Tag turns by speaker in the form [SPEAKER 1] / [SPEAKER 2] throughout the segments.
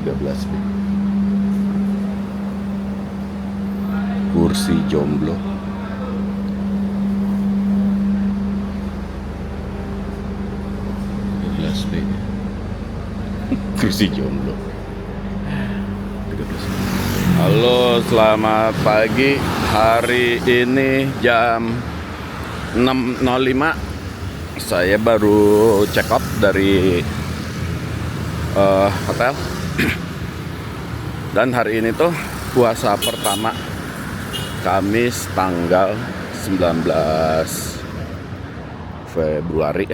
[SPEAKER 1] 13 feet. Kursi jomblo. Kursi jomblo. 13. Halo, selamat pagi. Hari ini jam 6.05. Saya baru check out dari hotel. Dan hari ini tuh puasa pertama, Kamis tanggal 19 Februari.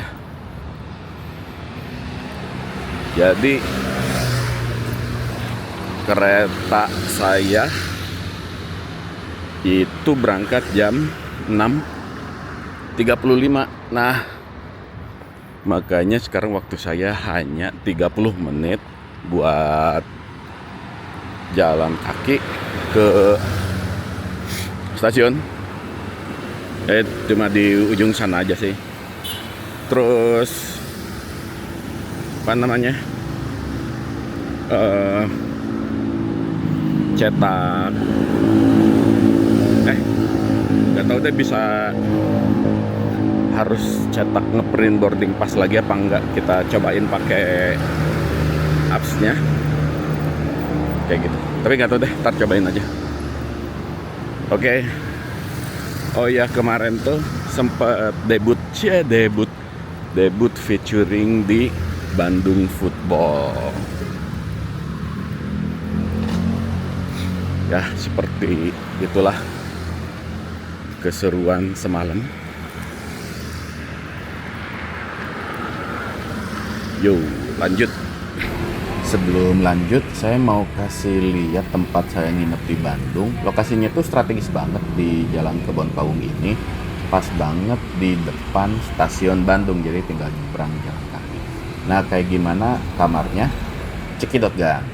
[SPEAKER 1] Jadi kereta saya itu berangkat jam 6.35. Nah, makanya sekarang waktu saya hanya 30 menit buat jalan kaki ke stasiun. Cuma di ujung sana aja sih. Terus apa namanya, cetak nggak tahu deh bisa harus cetak ngeprint boarding pass lagi apa enggak. Kita cobain pakai apps-nya kayak gitu, tapi nggak tahu deh, ntar cobain aja. Oke. Oh ya, kemarin tuh sempet debut featuring di Bandung Football. Ya, seperti itulah keseruan semalam. Yo, lanjut. Sebelum lanjut, saya mau kasih lihat tempat saya nginep di Bandung. Lokasinya tuh strategis banget di Jalan Kebon Kaung ini. Pas banget di depan stasiun Bandung, jadi tinggal nyebrang jalan kaki. Nah, kayak gimana kamarnya? Cekidot gang.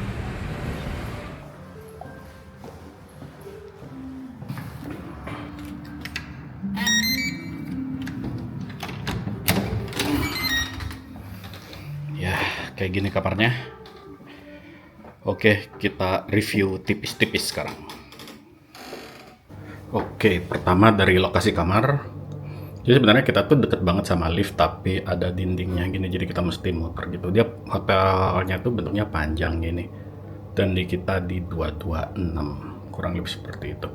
[SPEAKER 1] Ya, kayak gini kamarnya. Oke, kita review tipis-tipis sekarang. Oke, pertama dari lokasi kamar. Jadi sebenarnya kita tuh deket banget sama lift, tapi ada dindingnya gini, jadi kita mesti muter gitu. Dia hotelnya tuh bentuknya panjang gini, dan di kita di 226, kurang lebih seperti itu.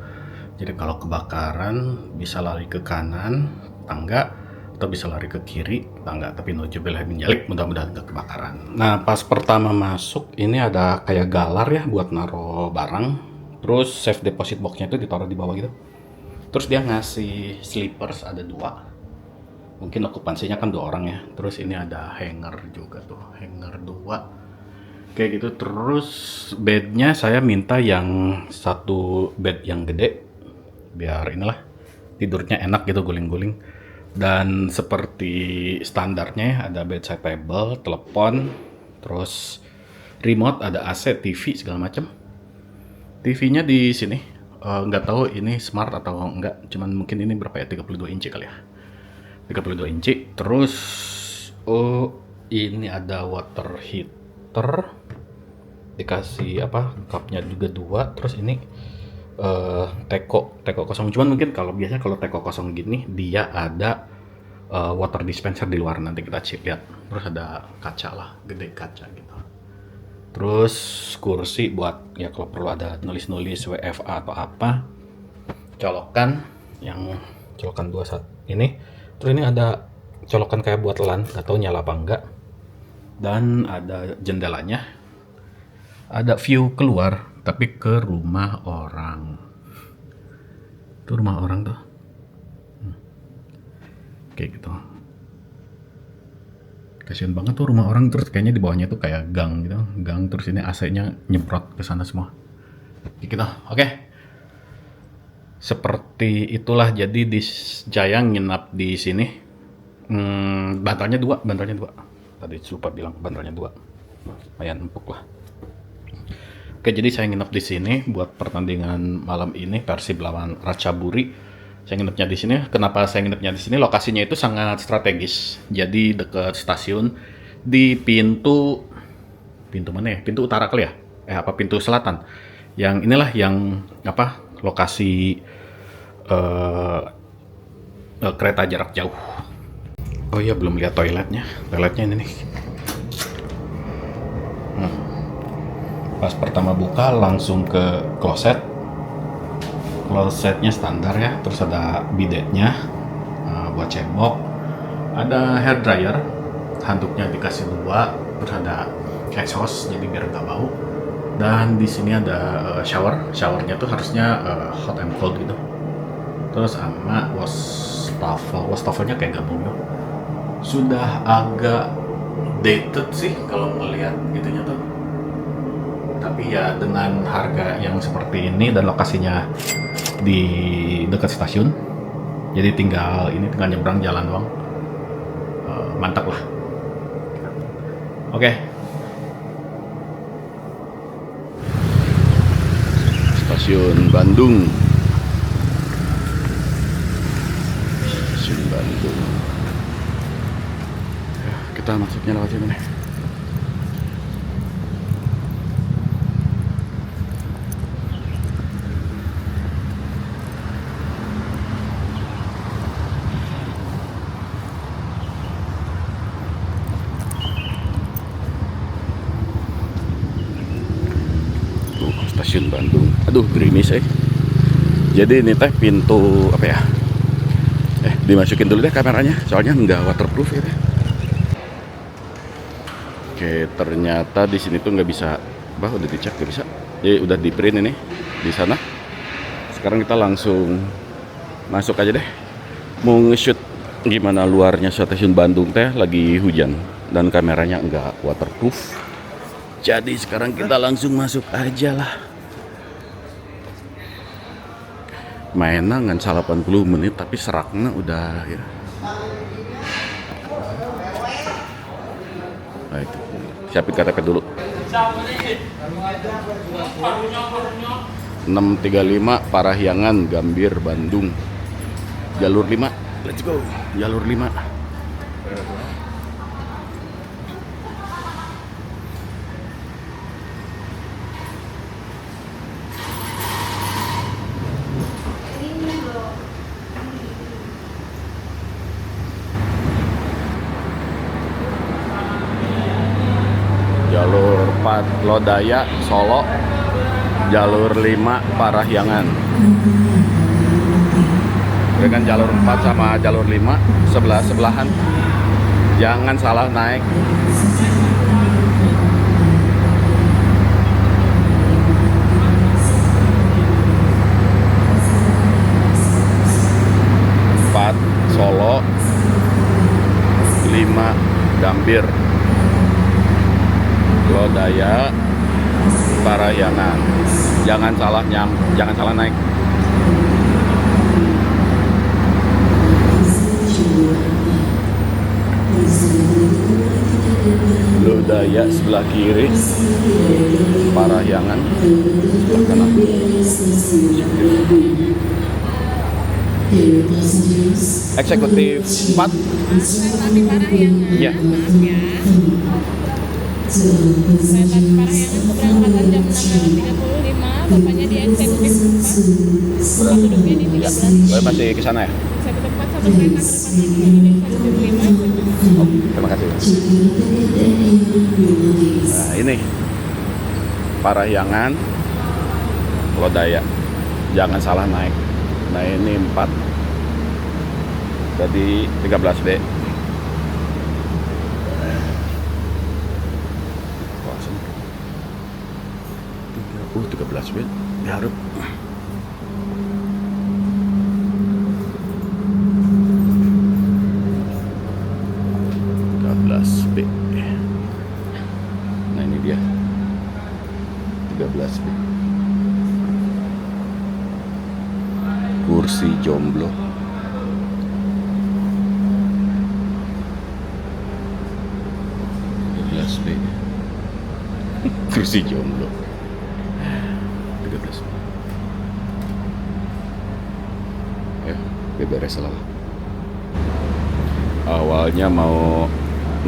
[SPEAKER 1] Jadi kalau kebakaran bisa lari ke kanan tangga, atau bisa lari ke kiri tangga, tapi nujubillah min jalik, mudah-mudahan gak kebakaran. Nah, pas pertama masuk ini ada kayak galar ya buat naro barang. Terus safe deposit boxnya itu ditaruh di bawah gitu. Terus dia ngasih slippers ada 2. Mungkin okupansinya kan 2 orang ya. Terus ini ada hanger juga tuh, hanger 2. Kayak gitu. Terus bednya saya minta yang satu bed yang gede, biar inilah tidurnya enak gitu, guling-guling. Dan seperti standarnya ya, ada bedside table, telepon, terus remote, ada AC, TV segala macam. TV-nya di sini. Nggak tahu ini smart atau enggak, cuman mungkin ini berapa ya, 32 inci kali ya, 32 inci. Terus ini ada water heater, dikasih apa, cupnya juga 2. Terus ini teko kosong, cuman mungkin kalau biasanya kalau teko kosong gini dia ada water dispenser di luar, nanti kita lihat. Terus ada kaca lah, gede kaca gitu. Terus kursi buat ya kalau perlu ada nulis-nulis WFA atau apa. Colokan, yang colokan 21 ini. Terus ini ada colokan kayak buat LAN, nggak tahu nyala apa enggak. Dan ada jendelanya. Ada view keluar, tapi ke rumah orang. Itu rumah orang tuh. Kayak gitu. Kasian banget tuh rumah orang, terus kayaknya di bawahnya tuh kayak gang gitu, gang, terus ini AC-nya nyemprot ke sana semua. Gitu. Oke. Seperti itulah, jadi di Jaya nginap di sini. Bantalnya 2. Tadi lupa bilang bantalnya 2. Lumayan empuk lah. Oke, jadi saya nginap di sini buat pertandingan malam ini, Persib lawan Ratchaburi. Saya nginepnya di sini. Kenapa saya nginepnya di sini? Lokasinya itu sangat strategis. Jadi dekat stasiun, di pintu mana ya? Pintu utara kali ya? pintu selatan. Yang inilah yang lokasi eh, kereta jarak jauh. Oh iya, belum lihat toiletnya. Toiletnya ini nih. Pas pertama buka langsung ke kloset. Klosetnya standar ya, terus ada bidetnya buat cebok. Ada hair dryer, handuknya dikasih 2, terus ada exhaust jadi biar nggak bau. Dan di sini ada showernya tuh harusnya hot and cold gitu. Terus sama wastafelnya kayak gabung gitu. Sudah agak dated sih kalau melihat gitunya tuh. Tapi ya dengan harga yang seperti ini dan lokasinya di dekat stasiun, jadi tinggal nyebrang jalan doang. Mantap lah. Oke.
[SPEAKER 2] Stasiun Bandung. Stasiun Bandung.
[SPEAKER 1] Ya, kita masuknya lewat sini nih.
[SPEAKER 2] Stasiun Bandung. Aduh, gerimis Jadi ini teh pintu apa ya? Dimasukin dulu deh kameranya, soalnya nggak waterproof ya. Oke, ternyata di sini tuh nggak bisa. Udah dicek nggak bisa. Jadi udah di print ini di sana. Sekarang kita langsung masuk aja deh. Mau nge-shoot gimana luarnya stasiun Bandung teh lagi hujan dan kameranya nggak waterproof. Jadi sekarang kita langsung masuk aja lah. Mainnya ngan 80 menit tapi seraknya udah ya. Nah itu, siapin KTP dulu. 635 Parahyangan, Gambir, Bandung. Jalur 5. Let's go. Jalur 5. Jalur 4 Lodaya, Solo. Jalur 5 Parahyangan. Dengan jalur 4 sama jalur 5 sebelah-sebelahan. Jangan salah naik. Solo, 5 Gambir, Lodaya, Parahyangan. Jangan salah naik. Lodaya sebelah kiri, Parahyangan sebelah kanan. Eksekutif 4.
[SPEAKER 3] Iya. Kereta Parahyangan keberangkatan jam 6.35, bapaknya di eksekutif 4. Duduknya di 13.
[SPEAKER 2] Masih ke sana ya?
[SPEAKER 3] Eksekutif 4 sama kereta kedepannya di eksekutif 5.
[SPEAKER 2] Oh, terima kasih. Nah, ini Parahyangan, Lodaya. Jangan salah naik. Nah, ini 4. Tadi 13B. 13B diharap. B. Nah ini dia 13B. Kursi jomblo. B. Kursi jomblo 13. Ya, beres lah. Awalnya mau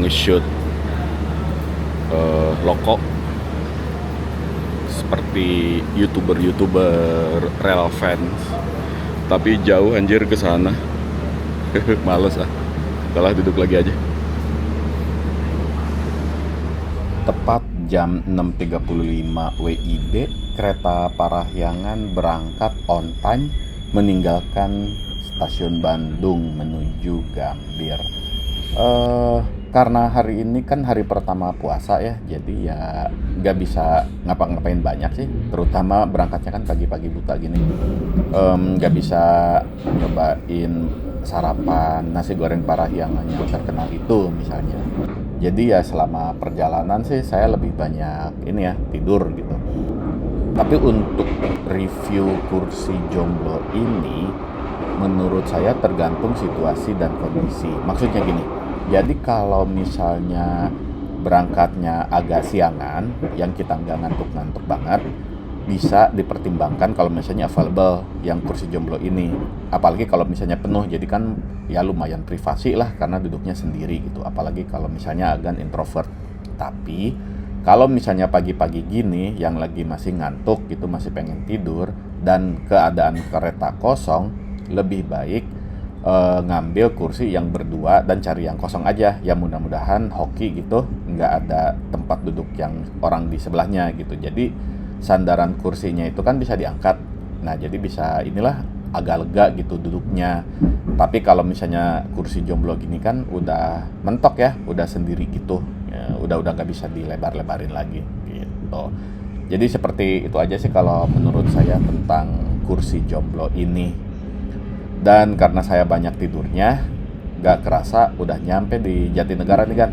[SPEAKER 2] nge-shoot loko seperti YouTuber rel fans. Tapi jauh anjir ke sana. Males ah. Udahlah duduk lagi aja. Tepat jam 6.35 WIB, kereta Parahyangan berangkat on time meninggalkan stasiun Bandung menuju Gambir. Karena hari ini kan hari pertama puasa ya, jadi ya nggak bisa ngapa-ngapain banyak sih. Terutama berangkatnya kan pagi-pagi buta gini, nggak bisa nyobain sarapan nasi goreng Parahyangan yang terkenal itu misalnya. Jadi ya selama perjalanan sih saya lebih banyak ini ya tidur gitu. Tapi untuk review kursi jomblo ini, menurut saya tergantung situasi dan kondisi. Maksudnya gini, jadi kalau misalnya berangkatnya agak siangan, yang kita nggak ngantuk-ngantuk banget, bisa dipertimbangkan kalau misalnya available yang kursi jomblo ini. Apalagi kalau misalnya penuh, jadi kan ya lumayan privasi lah karena duduknya sendiri gitu. Apalagi kalau misalnya agak introvert. Tapi kalau misalnya pagi-pagi gini yang lagi masih ngantuk gitu, masih pengen tidur dan keadaan kereta kosong, lebih baik ngambil kursi yang berdua dan cari yang kosong aja. Ya mudah-mudahan hoki gitu, nggak ada tempat duduk yang orang di sebelahnya gitu. Jadi sandaran kursinya itu kan bisa diangkat. Nah jadi bisa inilah agak lega gitu duduknya. Tapi kalau misalnya kursi jomblo gini kan udah mentok ya, udah sendiri gitu ya, udah nggak bisa dilebar-lebarin lagi gitu. Jadi seperti itu aja sih kalau menurut saya tentang kursi jomblo ini. Dan karena saya banyak tidurnya, nggak kerasa udah nyampe di Jatinegara nih kan.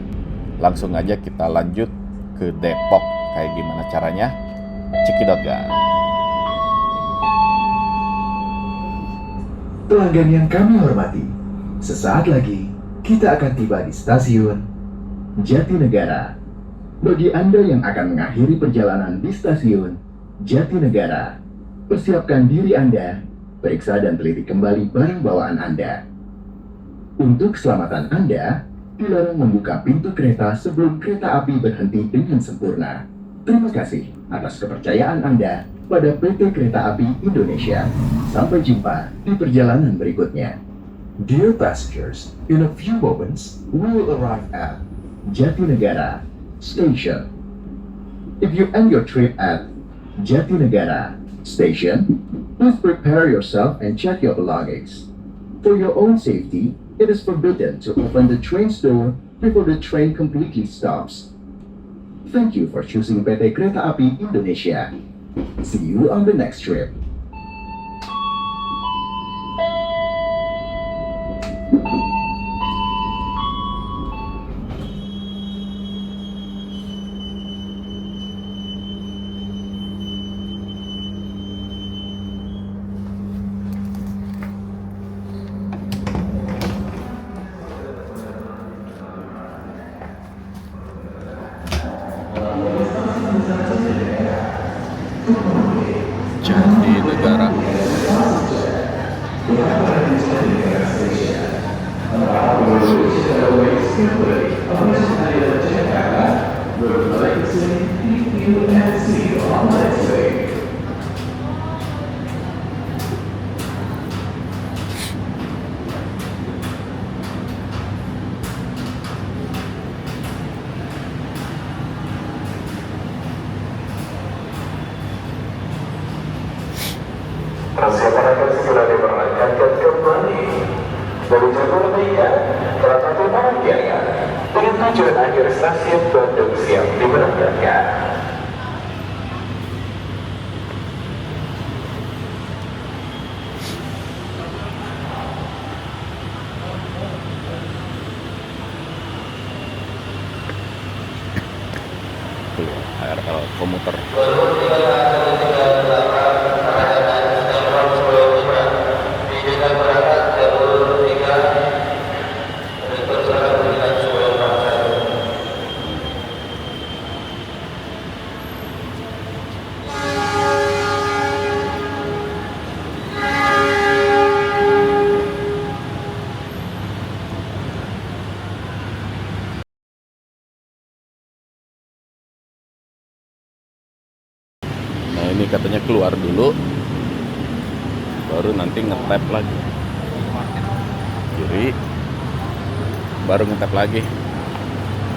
[SPEAKER 2] Langsung aja kita lanjut ke Depok. Kayak gimana caranya? Cekidot kan.
[SPEAKER 4] Pelanggan yang kami hormati, sesaat lagi kita akan tiba di stasiun Jatinegara. Bagi Anda yang akan mengakhiri perjalanan di stasiun Jatinegara, persiapkan diri Anda, periksa dan teliti kembali barang bawaan Anda. Untuk keselamatan Anda, dilarang membuka pintu kereta sebelum kereta api berhenti dengan sempurna. Terima kasih atas kepercayaan Anda pada PT Kereta Api Indonesia. Sampai jumpa di perjalanan berikutnya. Dear passengers, in a few moments, we will arrive at Jatinegara Station. If you end your trip at Jatinegara Station, please prepare yourself and check your belongings. For your own safety, it is forbidden to open the train's door before the train completely stops. Thank you for choosing PT Kereta Api Indonesia. See you on the next trip.
[SPEAKER 2] Jatinegara.
[SPEAKER 5] Persiapan akan segera diberangkatkan kembali dari Jatinegara kereta Parahyangan dengan tujuan akhir stasiun Bandung siap diberangkatkan.
[SPEAKER 2] KRL komuter. Ini katanya keluar dulu, baru nanti ngetap lagi. Kiri, baru ngetap lagi.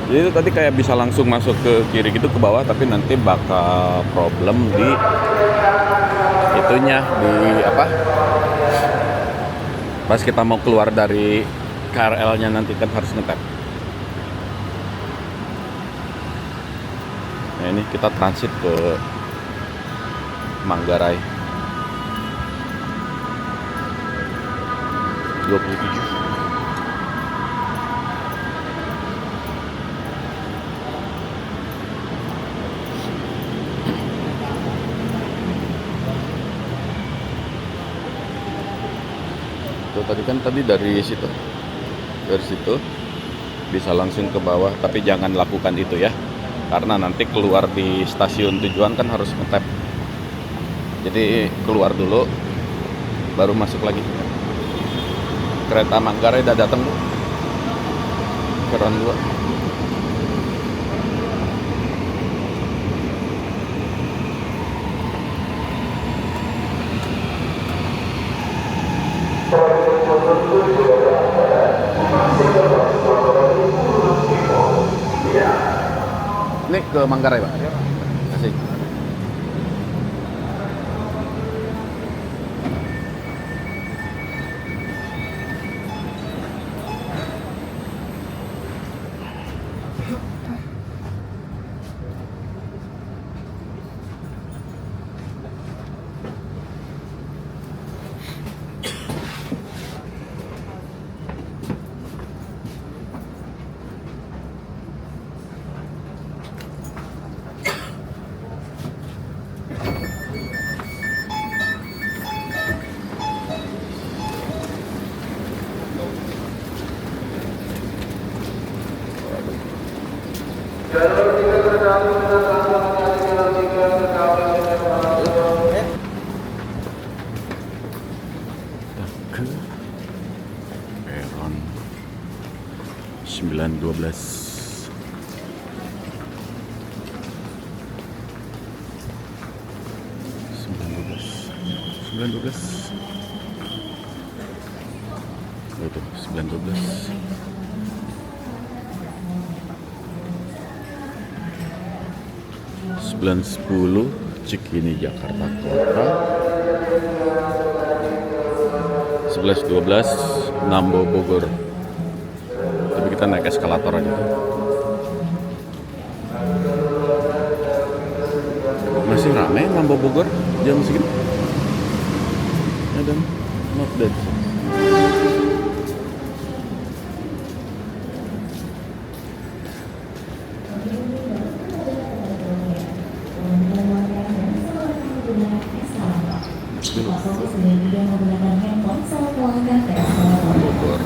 [SPEAKER 2] Jadi itu tadi kayak bisa langsung masuk ke kiri gitu ke bawah, tapi nanti bakal problem di itunya, di apa? Pas kita mau keluar dari KRL-nya nanti kan harus ngetap. Nah ini kita transit ke Manggarai 27. Tuh tadi dari situ bisa langsung ke bawah, tapi jangan lakukan itu ya, karena nanti keluar di stasiun tujuan kan harus ngetap. Jadi keluar dulu baru masuk lagi. Kereta Manggarai udah datang tuh, peron 2. Ini ke Manggarai, Pak. Kasih. Ke peron 912. Oh, itu 912. 910 Cikini Jakarta Kota. 1112 Nambo Bogor. Tapi kita naik eskalator aja. Masih ramai Nambo Bogor jam segini. Ada not dead. Bogor.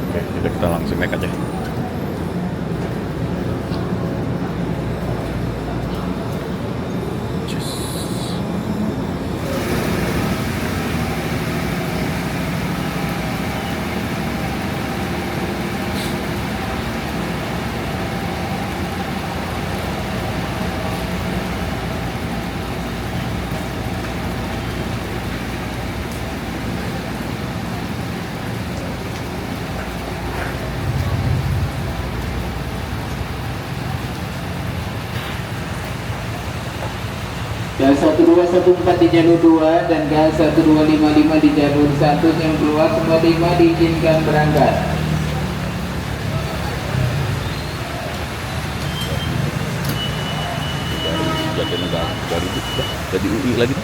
[SPEAKER 2] Oke, kita langsung naik aja. Cheers.
[SPEAKER 6] GAL 1214 di jalur 2 dan GAL 1255 di jalur 1 yang keluar semua 5 diizinkan berangkat.
[SPEAKER 2] Jatinegara dari UI lagi.